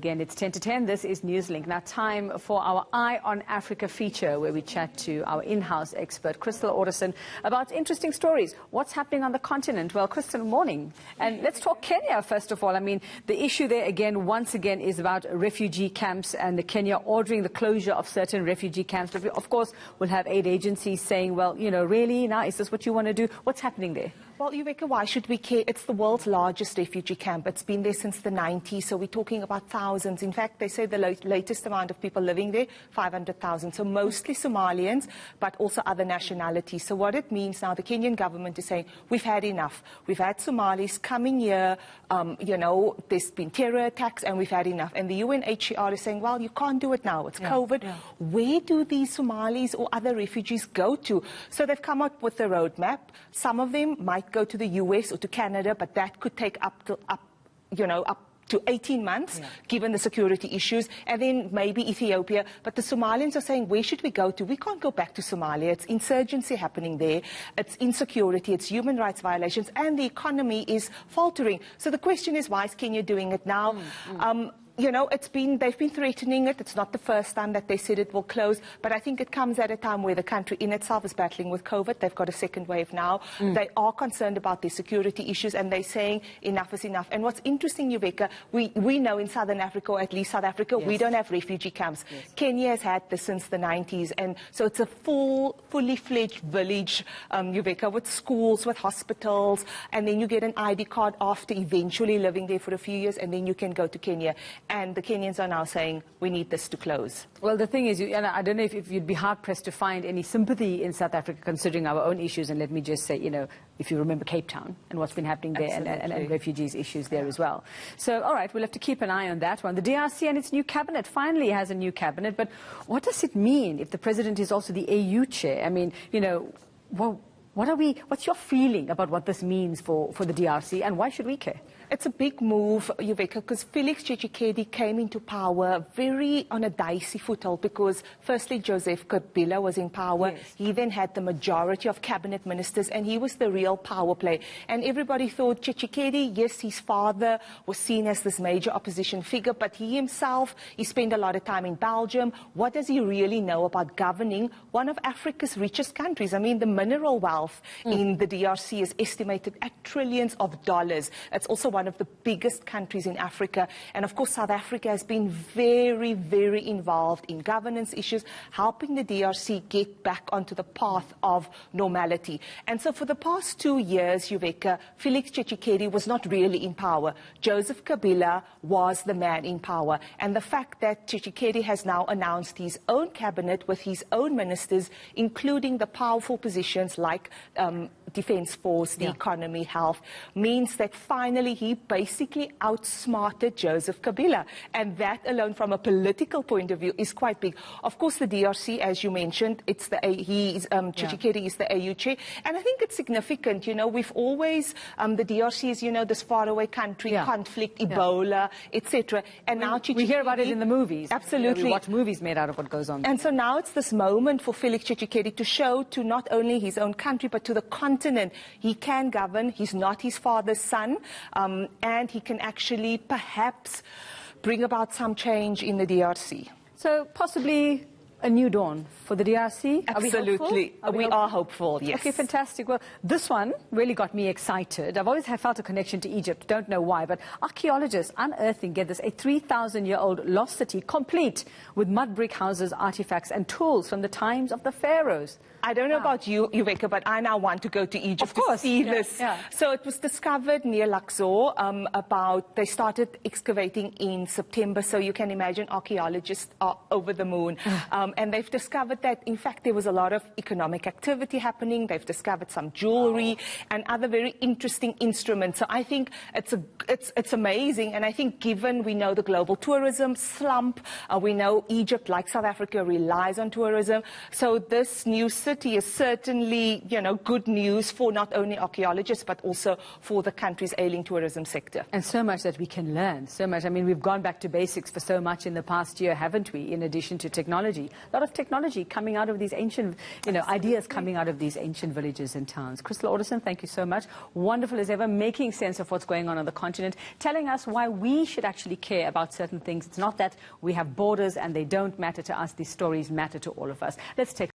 again. It's 10 to 10. This is Newslink. Now, time for our Eye on Africa feature, where we chat to our in-house expert, Crystal Orderson, about interesting stories. What's happening on the continent? Well, Crystal, morning. And let's talk Kenya, first of all. I mean, the issue there, again, once again, is about refugee camps and Kenya ordering the closure of certain refugee camps. But we, of course, will have aid agencies saying, well, you know, really, now, is this what you want to do? What's happening there? Well, Uveka, why should we care? It's the world's largest refugee camp. It's been there since the 90s, so we're talking about thousands. In fact, they say the latest amount of people living there, 500,000. So mostly Somalians, but also other nationalities. So what it means now, the Kenyan government is saying, we've had enough. We've had Somalis coming here, you know, there's been terror attacks, and we've had enough. And the UNHCR is saying, well, you can't do it now. It's COVID. Yeah. Where do these Somalis or other refugees go to? So they've come up with a roadmap. Some of them might go to the US or to Canada, but that could take up to 18 months, given the security issues, and then maybe Ethiopia. But the Somalians are saying, where should we go to? We can't go back to Somalia. It's insurgency happening there. It's insecurity. It's human rights violations, and the economy is faltering. So the question is, why is Kenya doing it now? You know, they've been threatening it. It's not the first time that they said it will close, but I think it comes at a time where the country in itself is battling with COVID. They've got a second wave now. They are concerned about their security issues, and they're saying enough is enough. And what's interesting, Uveka, we know in Southern Africa, or at least South Africa, we don't have refugee camps. Kenya has had this since the 90s, and so it's a fully fledged village, Uveka, with schools, with hospitals, and then you get an ID card after eventually living there for a few years, and then you can go to Kenya. And the Kenyans are now saying, we need this to close. Well, the thing is, and I don't know if you'd be hard-pressed to find any sympathy in South Africa, considering our own issues. And let me just say, you know, if you remember Cape Town and what's been happening there, and refugees issues there as well. So, all right, we'll have to keep an eye on that one. The DRC and its new cabinet finally has a new cabinet. But what does it mean if the president is also the AU chair? I mean, you know, well, what's your feeling about what this means for the DRC, and why should we care? It's a big move, Uveka, because Felix Tshisekedi came into power very on a dicey foothold, because firstly Joseph Kabila was in power. Yes. He then had the majority of cabinet ministers, and he was the real power play. And everybody thought Tshisekedi, yes, his father was seen as this major opposition figure, but he himself, he spent a lot of time in Belgium. What does he really know about governing one of Africa's richest countries? I mean, the mineral wealth in the DRC is estimated at trillions of dollars. It's also one of the biggest countries in Africa. And of course, South Africa has been very, very involved in governance issues, helping the DRC get back onto the path of normality. And so for the past 2 years, Uveka, Felix Tshisekedi was not really in power. Joseph Kabila was the man in power. And the fact that Tshisekedi has now announced his own cabinet with his own ministers, including the powerful positions like Defense Force, the economy, health, means that finally he basically outsmarted Joseph Kabila. And that alone, from a political point of view, is quite big. Of course, the DRC, as you mentioned, it's Tshisekedi is the AU chair. And I think it's significant. You know, we've always, the DRC is, you know, this faraway country, conflict, Ebola, etc. And now we hear about it in the movies. Absolutely. You know, we watch movies made out of what goes on. And so now it's this moment for Felix Tshisekedi to show to not only his own country, but to the continent, he can govern. He's not his father's son, and he can actually perhaps bring about some change in the DRC. So possibly a new dawn for the DRC? Absolutely. We are hopeful, yes. Okay, fantastic. Well, this one really got me excited. I've always felt a connection to Egypt, don't know why, but archaeologists unearthing, get this, a 3,000-year-old lost city complete with mud brick houses, artifacts and tools from the times of the pharaohs. I don't know about you, Uveka, but I now want to go to Egypt to see this. So it was discovered near Luxor. They started excavating in September, so you can imagine archaeologists are over the moon. And they've discovered that, in fact, there was a lot of economic activity happening. They've discovered some jewelry and other very interesting instruments. So I think it's amazing. And I think given we know the global tourism slump, we know Egypt, like South Africa, relies on tourism. So this new city is certainly, you know, good news for not only archaeologists, but also for the country's ailing tourism sector. And so much that we can learn, so much. I mean, we've gone back to basics for so much in the past year, haven't we, in addition to technology? A lot of technology technology coming out of these ancient, ideas coming out of these ancient villages and towns. Crystal Orderson, thank you so much. Wonderful as ever, making sense of what's going on the continent, telling us why we should actually care about certain things. It's not that we have borders and they don't matter to us. These stories matter to all of us. Let's take